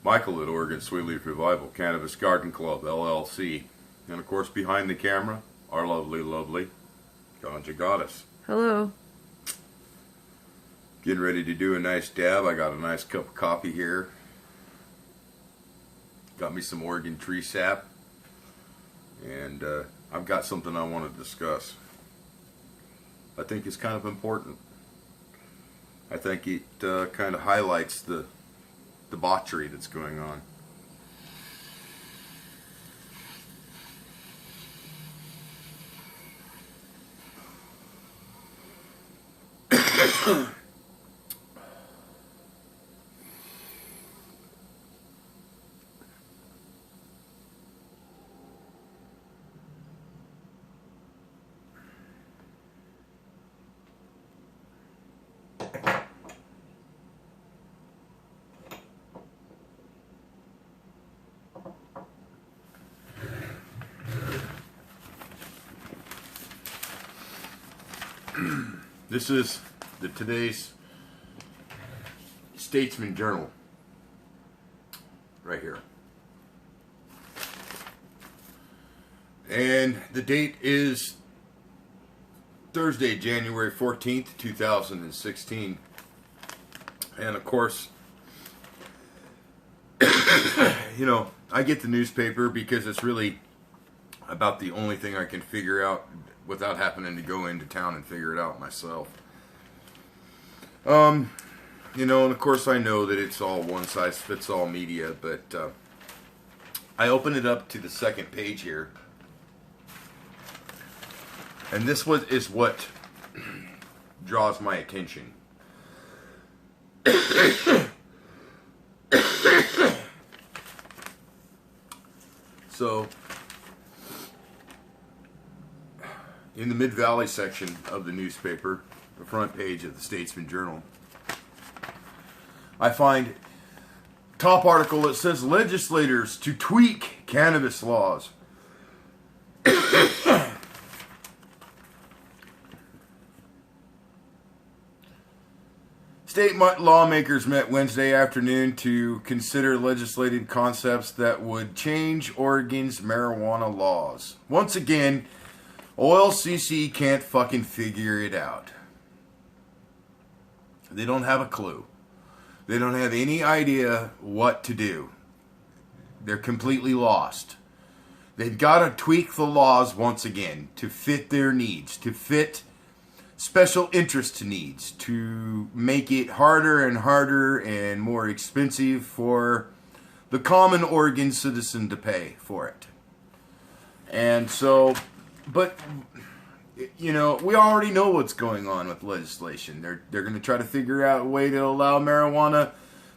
Michael at Oregon Sweet Leaf Revival, Cannabis Garden Club, LLC. And of course, behind the camera, our lovely Ganja Goddess. Hello. Getting ready to do a nice dab. I got a nice cup of coffee here. Got me some Oregon tree sap. And I've got something I want to discuss. I think it's kind of important. I think it kind of highlights the debauchery that's going on. This is today's Statesman Journal, right here. And the date is Thursday, January 14th, 2016. And of course, you know, I get the newspaper because it's really about the only thing I can figure out without happening to go into town and figure it out myself. You know, and of course I know that it's all one-size-fits-all media, but I open it up to the second page here, and this is what draws my attention. So, in the Mid-Valley section of the newspaper, the front page of the Statesman Journal, I find top article that says legislators to tweak cannabis laws. State lawmakers met Wednesday afternoon to consider legislative concepts that would change Oregon's marijuana laws. Once again, OLCC can't fucking figure it out. They don't have a clue. They don't have any idea what to do. They're completely lost. They've got to tweak the laws once again to fit their needs, to fit special interest needs, to make it harder and harder and more expensive for the common Oregon citizen to pay for it. And so, but, you know, we already know what's going on with legislation. They're going to try to figure out a way to allow marijuana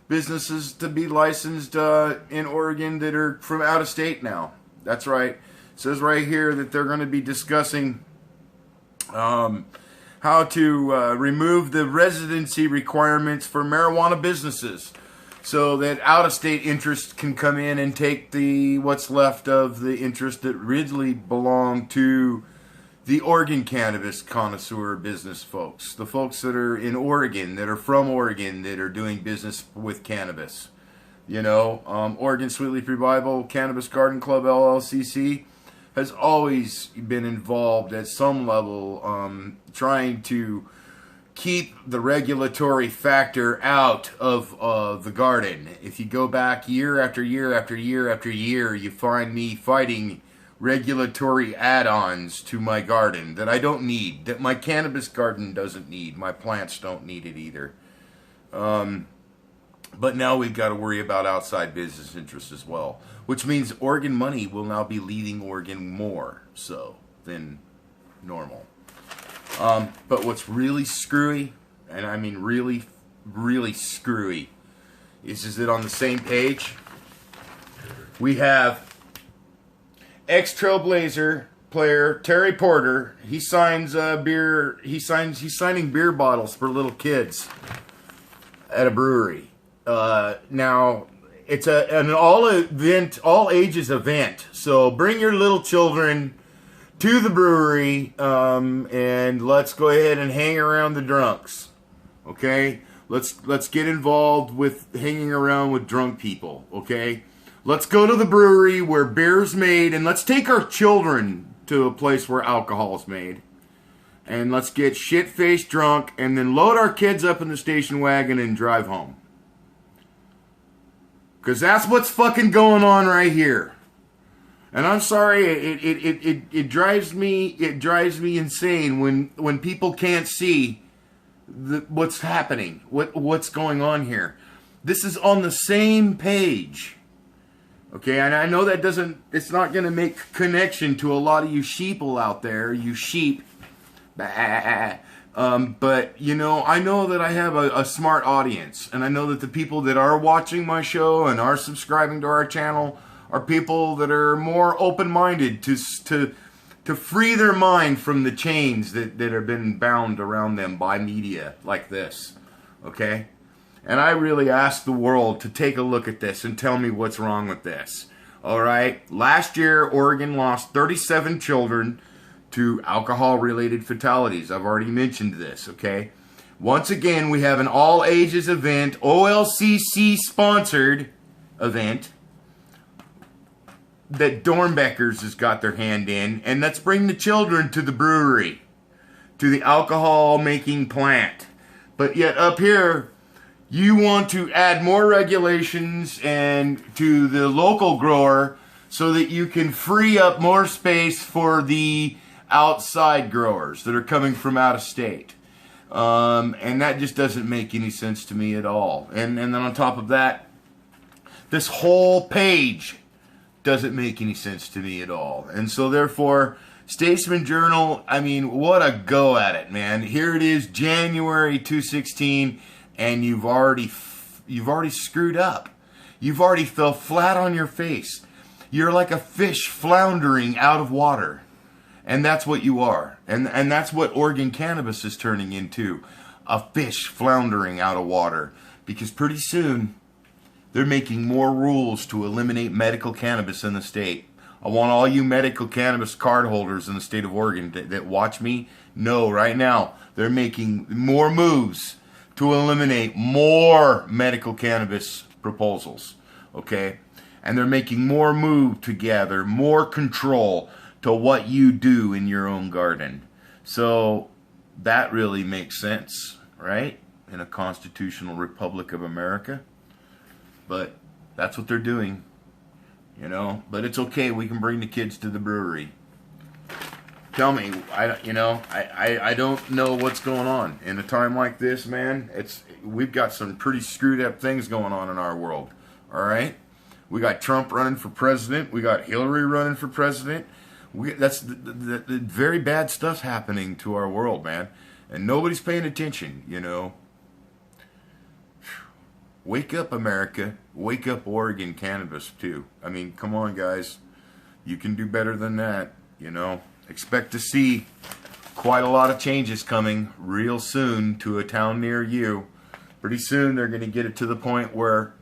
businesses to be licensed in Oregon that are from out of state now. That's right. It says right here that they're going to be discussing how to remove the residency requirements for marijuana businesses so that out-of-state interest can come in and take what's left of the interest that originally belonged to the Oregon cannabis connoisseur business folks. The folks that are in Oregon, that are from Oregon, that are doing business with cannabis. You know, Oregon Sweet Leaf Revival, Cannabis Garden Club, LLC, has always been involved at some level trying to keep the regulatory factor out of the garden. If you go back year after year after year after year, you find me fighting regulatory add-ons to my garden that I don't need, that my cannabis garden doesn't need, my plants don't need it either. But now we've got to worry about outside business interests as well, which means Oregon money will now be leaving Oregon more so than normal. But what's really screwy, and I mean really, really screwy, is that on the same page, we have ex-Trailblazer player Terry Porter. He's signing beer bottles for little kids at a brewery. Now it's an all ages event. So bring your little children to the brewery, and let's go ahead and hang around the drunks. Okay? Let's get involved with hanging around with drunk people, okay? Let's go to the brewery where beer's made, and let's take our children to a place where alcohol is made. And let's get shit-faced drunk, and then load our kids up in the station wagon and drive home. Because that's what's fucking going on right here. And I'm sorry, it drives me insane when people can't see what's happening, what's going on here. This is on the same page. Okay, and I know it's not going to make connection to a lot of you sheeple out there, you sheep. But, you know, I know that I have a smart audience, and I know that the people that are watching my show and are subscribing to our channel are people that are more open-minded to free their mind from the chains that have been bound around them by media like this, okay? And I really ask the world to take a look at this and tell me what's wrong with this, all right? Last year, Oregon lost 37 children to alcohol-related fatalities. I've already mentioned this, okay? Once again, we have an all-ages event, OLCC-sponsored event, that Dornbeckers has got their hand in, and let's bring the children to the brewery, to the alcohol-making plant. But yet up here, you want to add more regulations and to the local grower so that you can free up more space for the outside growers that are coming from out of state. And that just doesn't make any sense to me at all. And then on top of that, this whole page doesn't make any sense to me at all. And so therefore, Statesman Journal, I mean, what a go at it, man. Here it is, January 2016, and you've already screwed up. You've already fell flat on your face. You're like a fish floundering out of water. And that's what you are. And that's what Oregon cannabis is turning into. A fish floundering out of water. Because pretty soon, they're making more rules to eliminate medical cannabis in the state. I want all you medical cannabis card holders in the state of Oregon that watch me know right now they're making more moves to eliminate more medical cannabis proposals. Okay? And they're making more move to gather more control to what you do in your own garden. So that really makes sense, right? In a constitutional republic of America. But that's what they're doing, you know. But it's okay. We can bring the kids to the brewery. Tell me, I don't know what's going on in a time like this, man. We've got some pretty screwed up things going on in our world. All right, we got Trump running for president. We got Hillary running for president. That's the very bad stuff's happening to our world, man, and nobody's paying attention, you know. Wake up, America. Wake up, Oregon cannabis, too. I mean, come on, guys. You can do better than that, you know. Expect to see quite a lot of changes coming real soon to a town near you. Pretty soon, they're going to get it to the point where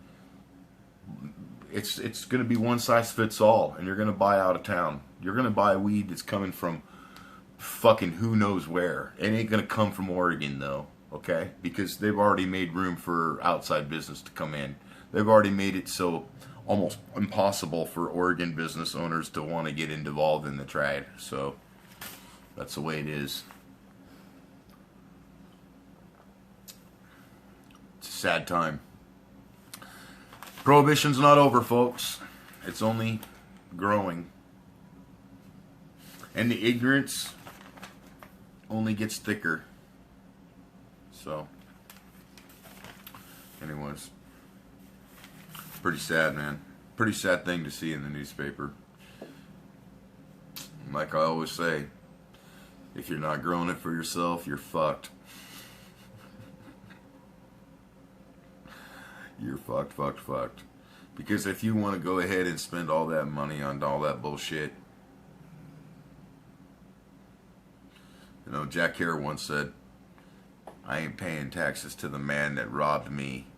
it's going to be one size fits all, and you're going to buy out of town. You're going to buy weed that's coming from fucking who knows where. It ain't going to come from Oregon, though. Okay, because they've already made room for outside business to come in. They've already made it so almost impossible for Oregon business owners to want to get involved in the trade. So that's the way it is. It's a sad time. Prohibition's not over, folks. It's only growing. And the ignorance only gets thicker. So, anyways, pretty sad, man. Pretty sad thing to see in the newspaper. Like I always say, if you're not growing it for yourself, you're fucked. You're fucked. Because if you want to go ahead and spend all that money on all that bullshit, you know, Jack Hare once said, I ain't paying taxes to the man that robbed me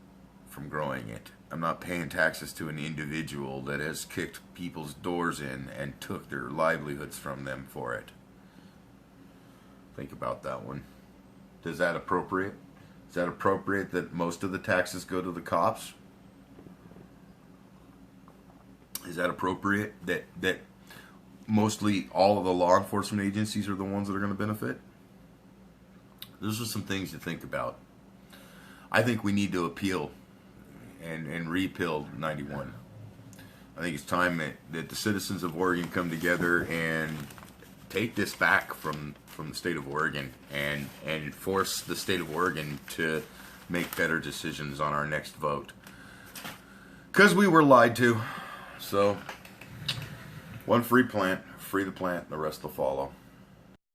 from growing it. I'm not paying taxes to an individual that has kicked people's doors in and took their livelihoods from them for it. Think about that one. Is that appropriate? Is that appropriate that most of the taxes go to the cops? Is that appropriate that mostly all of the law enforcement agencies are the ones that are going to benefit? Those are some things to think about. I think we need to appeal and repeal 91. I think it's time that the citizens of Oregon come together and take this back from the state of Oregon and force the state of Oregon to make better decisions on our next vote. Because we were lied to. So, one free plant, free the plant, and the rest will follow.